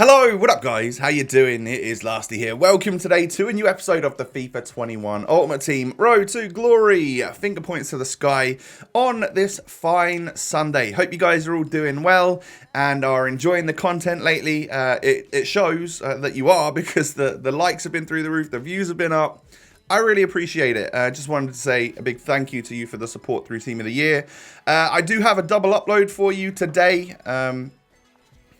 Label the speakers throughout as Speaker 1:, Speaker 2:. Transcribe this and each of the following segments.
Speaker 1: Hello, what up guys? How you doing? It is Lasty here. Welcome today to a new episode of the FIFA 21 Ultimate Team Road to Glory. Finger points to the sky on this fine Sunday. Hope you guys are all doing well and are enjoying the content lately. It shows that you are, because the likes have been through the roof, the views have been up. I really appreciate it. Just wanted to say a big thank you to you for the support through Team of the Year. I do have a double upload for you today.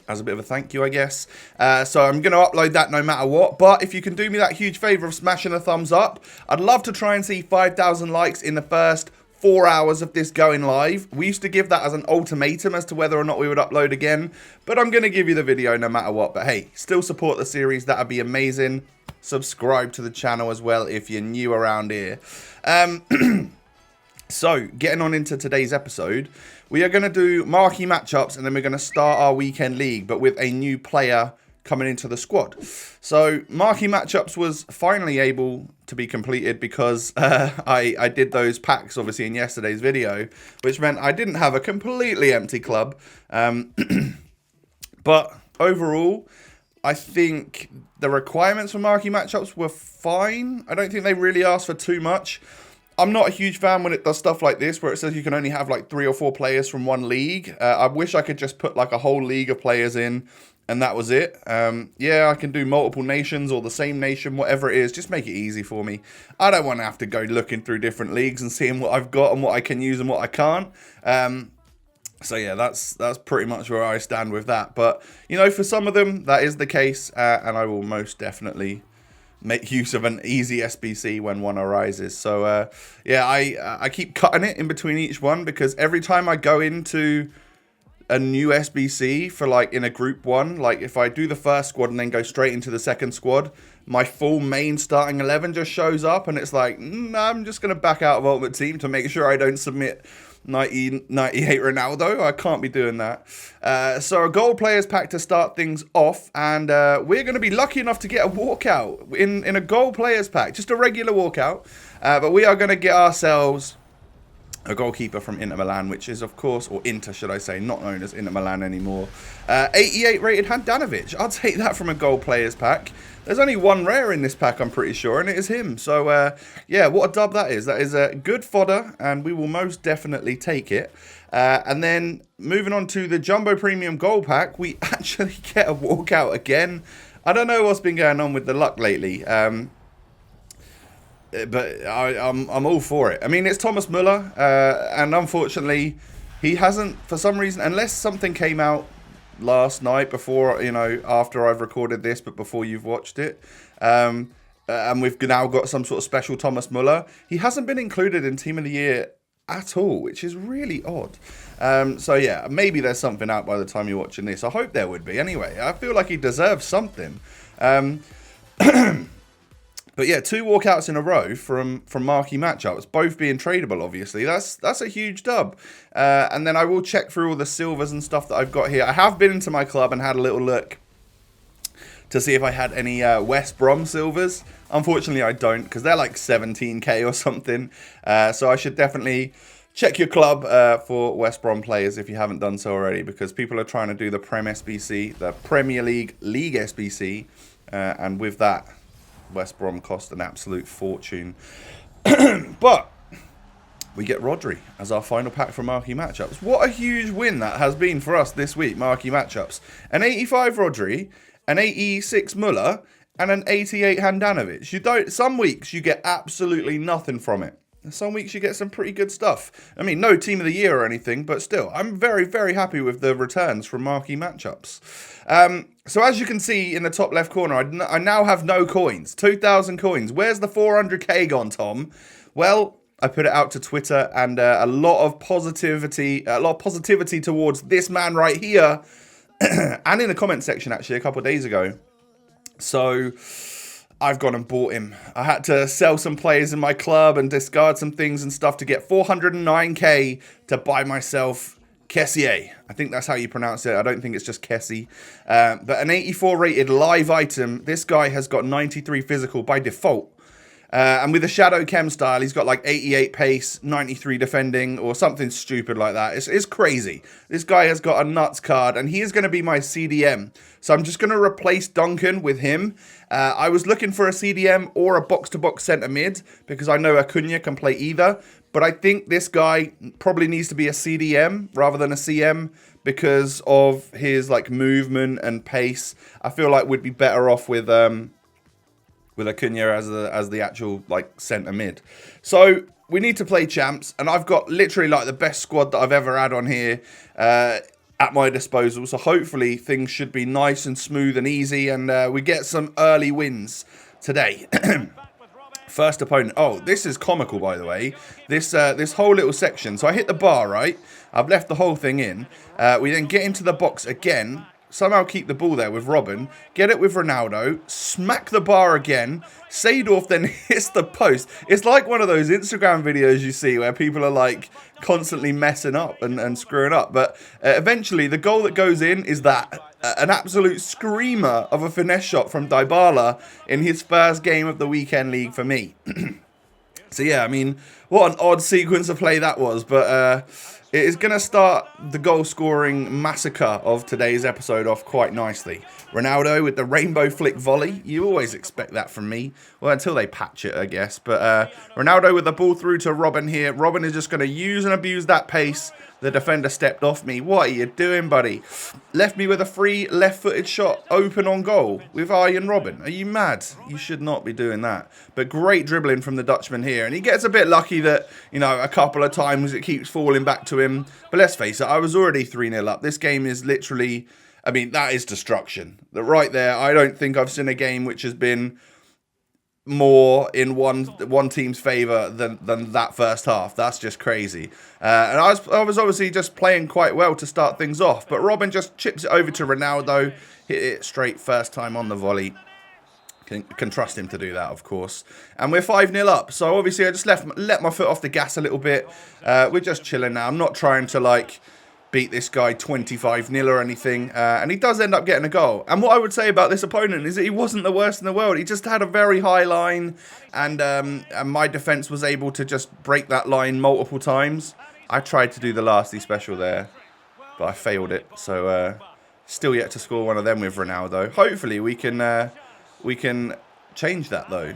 Speaker 1: As a bit of a thank you, I guess. So I'm going to upload that no matter what. But if you can do me that huge favor of smashing a thumbs up, I'd love to try and see 5,000 likes in the first 4 hours of this going live. We used to give that as an ultimatum as to whether or not we would upload again. But I'm going to give you the video no matter what. But hey, still support the series. That would be amazing. Subscribe to the channel as well if you're new around here. So, getting on into today's episode, we are going to do marquee matchups and then we're going to start our weekend league, but with a new player coming into the squad. So, marquee matchups was finally able to be completed because I did those packs, obviously, in yesterday's video, which meant I didn't have a completely empty club. But overall, I think the requirements for marquee matchups were fine. I don't think they really asked for too much. I'm not a huge fan when it does stuff like this, where it says you can only have like 3 or 4 players from one league. I wish I could just put like a whole league of players in, and that was it. Yeah, I can do multiple nations or the same nation, whatever it is. Just make it easy for me. I don't want to have to go looking through different leagues and seeing what I've got and what I can use and what I can't. So yeah, that's pretty much where I stand with that. But, you know, for some of them, that is the case, and I will most definitely make use of an easy SBC when one arises. So yeah, I keep cutting it in between each one, because every time I go into a new SBC for like in a group one, like if I do the first squad and then go straight into the second squad, my full main starting 11 just shows up, and it's like, I'm just going to back out of Ultimate Team to make sure I don't submit 98 Ronaldo. I can't be doing that. So a gold players pack to start things off, and we're going to be lucky enough to get a walkout in a gold players pack, just a regular walkout. But we are going to get ourselves a goalkeeper from Inter Milan, which is, of course, or Inter, should I say, not known as Inter Milan anymore. 88 rated Handanovic. I'll take that from a gold players pack. There's only one rare in this pack, I'm pretty sure, and it is him. So, yeah, what a dub that is. That is a good fodder, and we will most definitely take it. And then, moving on to the Jumbo Premium Gold Pack, we actually get a walkout again. I don't know what's been going on with the luck lately. But I'm all for it. I mean, it's Thomas Müller, and unfortunately, he hasn't, for some reason, unless something came out last night before, you know, after I've recorded this, but before you've watched it, and we've now got some sort of special Thomas Müller, he hasn't been included in Team of the Year at all, which is really odd. So yeah, maybe there's something out by the time you're watching this. I hope there would be. Anyway, I feel like he deserves something. But yeah, 2 walkouts in a row from marquee matchups, both being tradable, obviously. That's a huge dub. And then I will check through all the silvers and stuff that I've got here. I have been into my club and had a little look to see if I had any West Brom silvers. Unfortunately, I don't, because they're like 17k or something. So I should definitely check your club for West Brom players if you haven't done so already, because people are trying to do the Prem SBC, the Premier League SBC, and with that, West Brom cost an absolute fortune. But we get Rodri as our final pack for marquee matchups. What a huge win that has been for us this week, marquee matchups. An 85 Rodri, an 86 Müller, and an 88 Handanovic. Some weeks you get absolutely nothing from it. Some weeks you get some pretty good stuff. I mean, no Team of the Year or anything, but still, I'm very, very happy with the returns from marquee matchups. So as you can see in the top left corner, I now have no coins. 2,000 coins. Where's the 400k gone, Tom? Well, I put it out to Twitter, and a lot of positivity towards this man right here, and in the comment section actually a couple of days ago. So I've gone and bought him. I had to sell some players in my club and discard some things and stuff to get 409k to buy myself Kessié. I think that's how you pronounce it. I don't think it's just Kessie. But an 84 rated live item. This guy has got 93 physical by default. And with the Shadow Chem style, he's got like 88 pace, 93 defending, or something stupid like that. It's crazy. This guy has got a nuts card, and he is going to be my CDM. So I'm just going to replace Duncan with him. I was looking for a CDM or a box-to-box centre mid, because I know Acuna can play either. But I think this guy probably needs to be a CDM rather than a CM, because of his like movement and pace. I feel like we'd be better off with Acuna as the actual like centre mid. So we need to play champs, and I've got literally like the best squad that I've ever had on here at my disposal. So hopefully things should be nice and smooth and easy, and we get some early wins today. First opponent. Oh, this is comical, by the way. This whole little section. So I hit the bar, right? I've left the whole thing in. We then get into the box again. Somehow keep the ball there with Robin. Get it with Ronaldo. Smack the bar again. Seedorf then hits the post. It's like one of those Instagram videos you see where people are like constantly messing up and screwing up. But eventually the goal that goes in is that. An absolute screamer of a finesse shot from Dybala in his first game of the weekend league for me. So yeah, I mean, what an odd sequence of play that was. But it is going to start the goal-scoring massacre of today's episode off quite nicely. Ronaldo with the rainbow flick volley. You always expect that from me. Well, until they patch it, I guess. But Ronaldo with the ball through to Robin here. Robin is just going to use and abuse that pace. The defender stepped off me. What are you doing, buddy? Left me with a free left-footed shot open on goal with Arjen Robben. Are you mad? You should not be doing that. But great dribbling from the Dutchman here. And he gets a bit lucky that, you know, a couple of times it keeps falling back to him. But let's face it, I was already 3-0 up. This game is literally, I mean, that is destruction. Right there, I don't think I've seen a game which has been more in one team's favour than that first half. That's just crazy. And I was obviously just playing quite well to start things off, but Robin just chips it over to Ronaldo, hit it straight first time on the volley. Can trust him to do that, of course. And we're 5-0 up, so obviously I just let my foot off the gas a little bit. We're just chilling now. I'm not trying to like beat this guy 25-0 or anything, and he does end up getting a goal. And what I would say about this opponent is that he wasn't the worst in the world. He just had a very high line, and my defense was able to just break that line multiple times. I tried to do the lasty special there, but I failed it. So still yet to score one of them with Ronaldo. Hopefully we can change that though.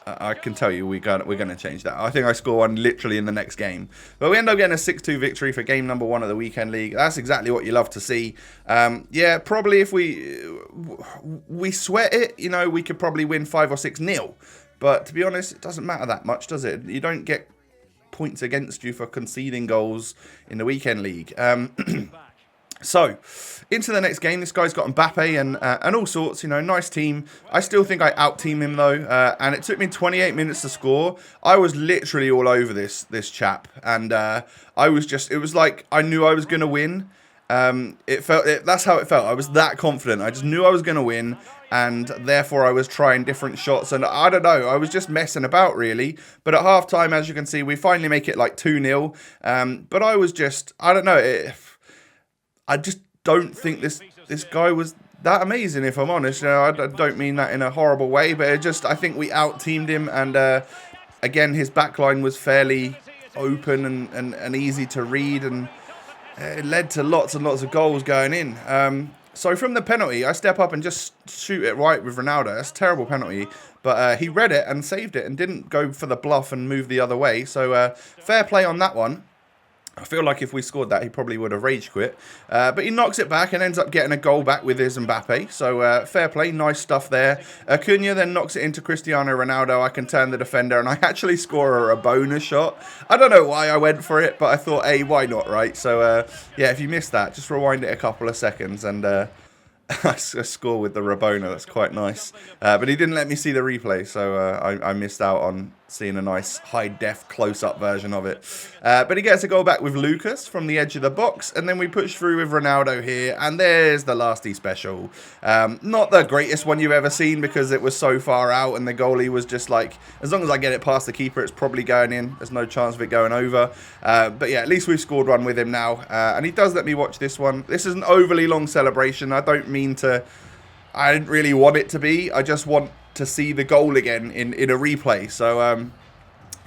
Speaker 1: I can tell you we're going to change that. I think I score one literally in the next game. But we end up getting a 6-2 victory for game number 1 of the weekend league. That's exactly what you love to see. Yeah, probably if we sweat it, you know, we could probably win 5 or 6-0. But to be honest, it doesn't matter that much, does it? You don't get points against you for conceding goals in the weekend league. So, into the next game, this guy's got Mbappe and all sorts, you know, nice team. I still think I out-team him, though, and it took me 28 minutes to score. I was literally all over this chap, and it was like I knew I was going to win. That's how it felt. I was that confident. I just knew I was going to win, and therefore I was trying different shots, and I don't know, I was just messing about, really. But at half-time, as you can see, we finally make it like 2-0, but I was just, I don't know, I just don't think this guy was that amazing, if I'm honest. You know, I don't mean that in a horrible way, but I think we out-teamed him, and again, his backline was fairly open and easy to read, and it led to lots and lots of goals going in. So from the penalty, I step up and just shoot it right with Ronaldo. That's a terrible penalty, but he read it and saved it and didn't go for the bluff and move the other way. So fair play on that one. I feel like if we scored that, he probably would have rage quit. But he knocks it back and ends up getting a goal back with his Mbappe. So fair play, nice stuff there. Acuna then knocks it into Cristiano Ronaldo. I can turn the defender, and I actually score a bonus shot. I don't know why I went for it, but I thought, hey, why not, right? So yeah, if you missed that, just rewind it a couple of seconds, and I score with the Rabona. That's quite nice. But he didn't let me see the replay, so I missed out on seeing a nice high-def close-up version of it. But he gets a goal back with Lucas from the edge of the box, and then we push through with Ronaldo here, and there's the lasty special. Not the greatest one you've ever seen because it was so far out, and the goalie was just like, as long as I get it past the keeper, it's probably going in. There's no chance of it going over. But yeah, at least we've scored one with him now, and he does let me watch this one. This is an overly long celebration. I don't mean to... I didn't really want it to be. I just want to see the goal again in a replay. So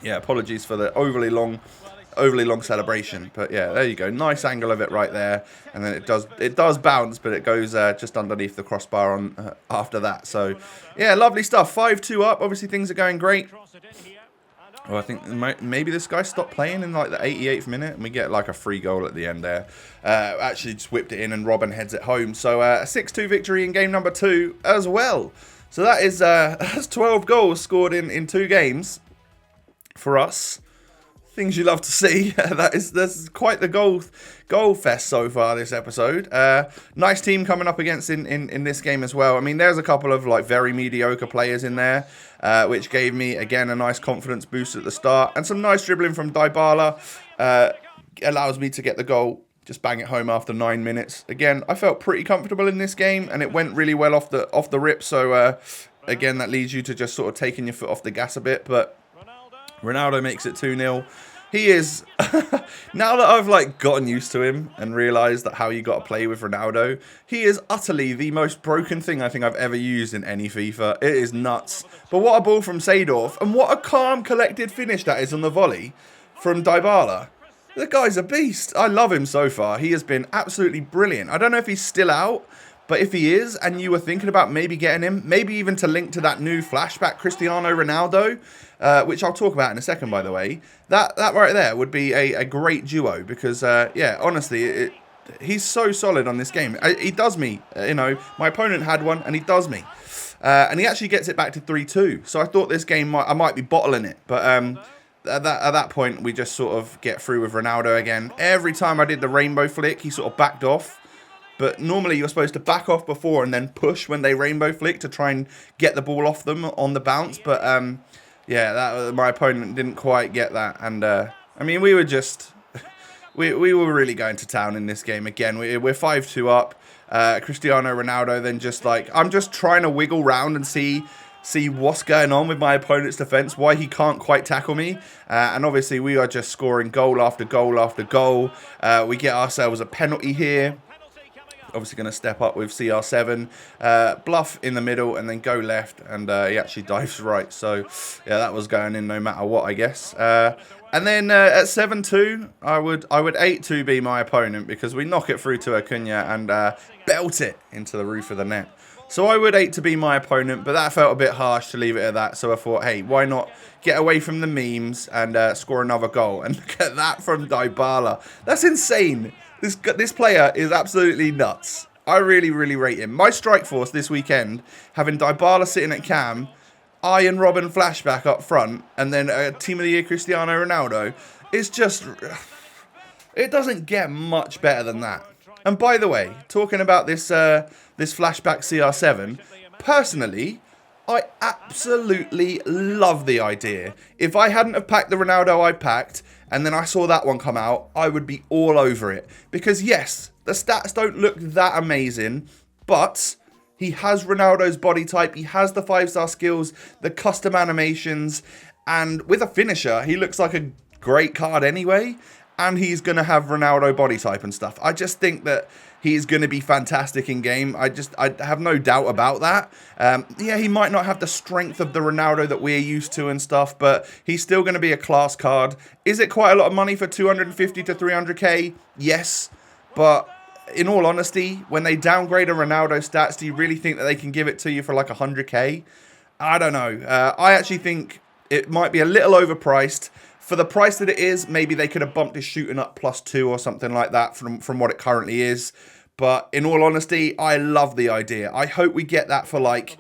Speaker 1: yeah, apologies for the overly long celebration, but yeah, there you go, nice angle of it right there, and then it does bounce, but it goes just underneath the crossbar on after that. So yeah, lovely stuff. 5-2 up. Obviously things are going great. Well, I think maybe this guy stopped playing in like the 88th minute, and we get like a free goal at the end there. Actually just whipped it in, and Robin heads it home. So a 6-2 victory in game number 2 as well. So that is that's 12 goals scored in 2 games for us. Things you love to see. That's quite the goal fest so far this episode. Nice team coming up against in this game as well. I mean, there's a couple of like very mediocre players in there, which gave me again a nice confidence boost at the start, and some nice dribbling from Dybala allows me to get the goal. Just bang it home after 9 minutes. Again, I felt pretty comfortable in this game, and it went really well off the rip. So again, that leads you to just sort of taking your foot off the gas a bit, but Ronaldo makes it 2-0. He is, now that I've like gotten used to him and realised that how you got to play with Ronaldo, he is utterly the most broken thing I think I've ever used in any FIFA. It is nuts. But what a ball from Seedorf, and what a calm, collected finish that is on the volley from Dybala. The guy's a beast. I love him so far. He has been absolutely brilliant. I don't know if he's still out, but if he is, and you were thinking about maybe getting him, maybe even to link to that new Flashback Cristiano Ronaldo, which I'll talk about in a second, by the way, that right there would be a great duo, because, yeah, honestly, he's so solid on this game. He does me, you know, my opponent had one, and he does me. And he actually gets it back to 3-2, so I thought this game, I might be bottling it, but at that point, we just sort of get through with Ronaldo again. Every time I did the rainbow flick, he sort of backed off. But normally you're supposed to back off before and then push when they rainbow flick to try and get the ball off them on the bounce. But yeah, my opponent didn't quite get that. And I mean, we were just, we were really going to town in this game again. We're 5-2 up. Cristiano Ronaldo then just like, I'm just trying to wiggle round and see what's going on with my opponent's defense, why he can't quite tackle me. And obviously we are just scoring goal after goal after goal. We get ourselves a penalty here. Obviously going to step up with CR7, bluff in the middle, and then go left, and he actually dives right. So yeah, that was going in no matter what, I guess. And then at 7-2, I would 8-2 be my opponent, because we knock it through to Acuna and belt it into the roof of the net. So I would 8 to be my opponent, but that felt a bit harsh to leave it at that. So I thought, hey, why not get away from the memes and score another goal? And look at that from Dybala. That's insane. This player is absolutely nuts. I really, really rate him. My strike force this weekend, having Dybala sitting at cam, I and Robin Flashback up front, and then a Team of the Year Cristiano Ronaldo, is just... It doesn't get much better than that. And by the way, talking about this this Flashback CR7, personally, I absolutely love the idea. If I hadn't have packed the Ronaldo I packed, and then I saw that one come out, I would be all over it. Because yes, the stats don't look that amazing, but he has Ronaldo's body type, he has the 5-star skills, the custom animations, and with a finisher, he looks like a great card anyway, and he's going to have Ronaldo body type and stuff. I just think that he's going to be fantastic in game. I have no doubt about that. Yeah, he might not have the strength of the Ronaldo that we're used to and stuff, but he's still going to be a class card. Is it quite a lot of money for 250 to 300k? Yes, but in all honesty, when they downgrade a Ronaldo stats, do you really think that they can give it to you for like 100k? I don't know. I actually think it might be a little overpriced. For the price that it is, maybe they could have bumped his shooting up +2 or something like that from what it currently is. But in all honesty, I love the idea. I hope we get that for like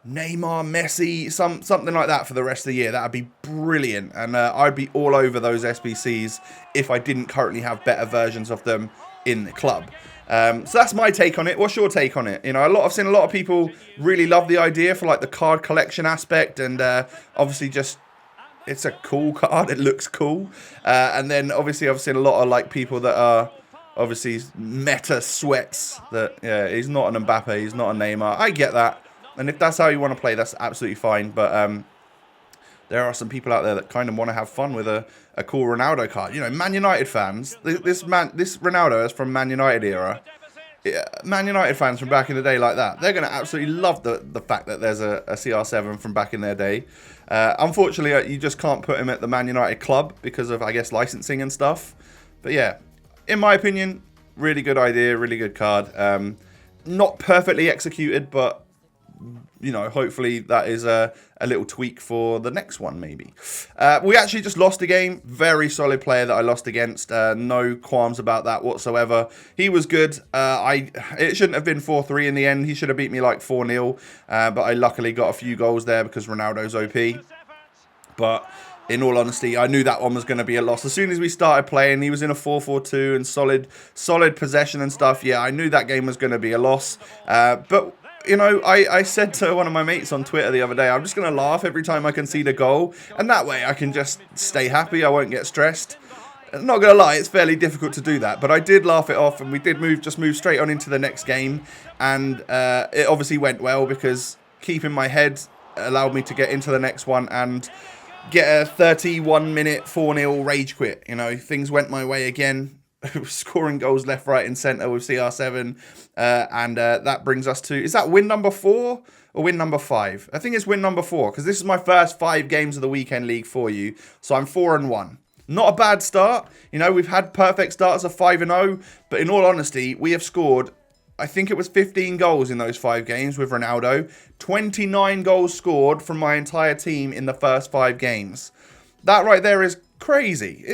Speaker 1: Neymar, Messi, something like that for the rest of the year. That would be brilliant. And I'd be all over those SBCs if I didn't currently have better versions of them in the club. So that's my take on it. What's your take on it? You know, I've seen a lot of people really love the idea for like the card collection aspect, and obviously just... It's a cool card. It looks cool. And then, obviously, I've seen a lot of, like, people that are, obviously, meta sweats. That, yeah, he's not an Mbappe. He's not a Neymar. I get that. And if that's how you want to play, that's absolutely fine. But there are some people out there that kind of want to have fun with a cool Ronaldo card. You know, Man United fans. This Ronaldo is from Man United era. Man United fans from back in the day like that, they're going to absolutely love the fact that there's a CR7 from back in their day. Unfortunately, you just can't put him at the Man United club because of, I guess, licensing and stuff. But yeah, in my opinion, really good idea, really good card. Not perfectly executed, but you know, hopefully that is a little tweak for the next one, maybe. We actually just lost a game. Very solid player that I lost against. No qualms about that whatsoever. He was good. It shouldn't have been 4-3 in the end. He should have beat me like 4-0. But I luckily got a few goals there because Ronaldo's OP. But in all honesty, I knew that one was going to be a loss. As soon as we started playing, he was in a 4-4-2 and solid possession and stuff. Yeah, I knew that game was going to be a loss. But you know, I said to one of my mates on Twitter the other day, I'm just going to laugh every time I concede a goal. And that way I can just stay happy. I won't get stressed. Not going to lie, it's fairly difficult to do that. But I did laugh it off and we did move straight on into the next game. And it obviously went well because keeping my head allowed me to get into the next one and get a 31-minute 4-0 rage quit. You know, things went my way again. Scoring goals left, right and centre with CR7. And that brings us to... Is that win number 4 or win number 5? I think it's win number 4 because this is my first 5 games of the weekend league for you. So I'm 4-1. Not a bad start. You know, we've had perfect starts of 5-0. But in all honesty, we have scored... I think it was 15 goals in those 5 games with Ronaldo. 29 goals scored from my entire team in the first 5 games. That right there is crazy.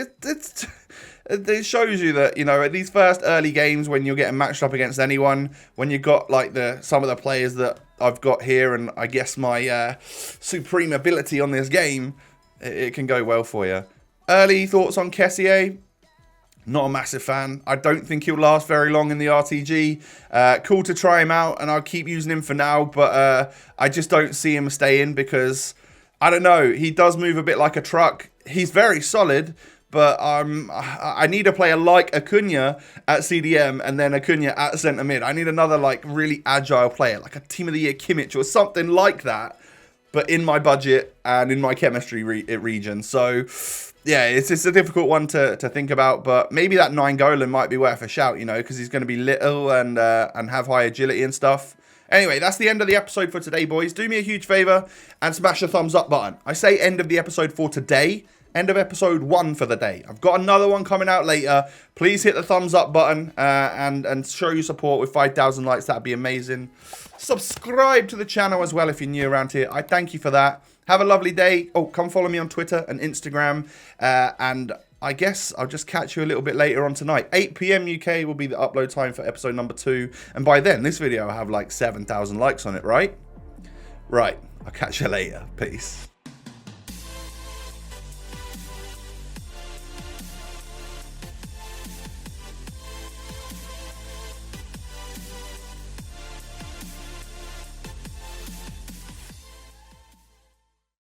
Speaker 1: It shows you that, you know, at these first early games when you're getting matched up against anyone, when you've got like some of the players that I've got here and I guess my supreme ability on this game, it can go well for you. Early thoughts on Kessié? Not a massive fan. I don't think he'll last very long in the RTG. Cool to try him out, and I'll keep using him for now, but I just don't see him staying because, I don't know, he does move a bit like a truck. He's very solid, but I need a player like Acuna at CDM and then Acuna at centre mid. I need another like really agile player, like a Team of the Year Kimmich or something like that, but in my budget and in my chemistry region. So... yeah, it's a difficult one to think about, but maybe that 9-goaler might be worth a shout, you know, because he's going to be little and have high agility and stuff. Anyway, that's the end of the episode for today, boys. Do me a huge favour and smash the thumbs up button. I say end of the episode for today, end of episode 1 for the day. I've got another one coming out later. Please hit the thumbs up button and show your support with 5,000 likes. That'd be amazing. Subscribe to the channel as well if you're new around here. I thank you for that. Have a lovely day. Oh, come follow me on Twitter and Instagram. And I guess I'll just catch you a little bit later on tonight. 8 PM UK will be the upload time for episode number 2. And by then, this video will have like 7,000 likes on it, right? Right. I'll catch you later. Peace.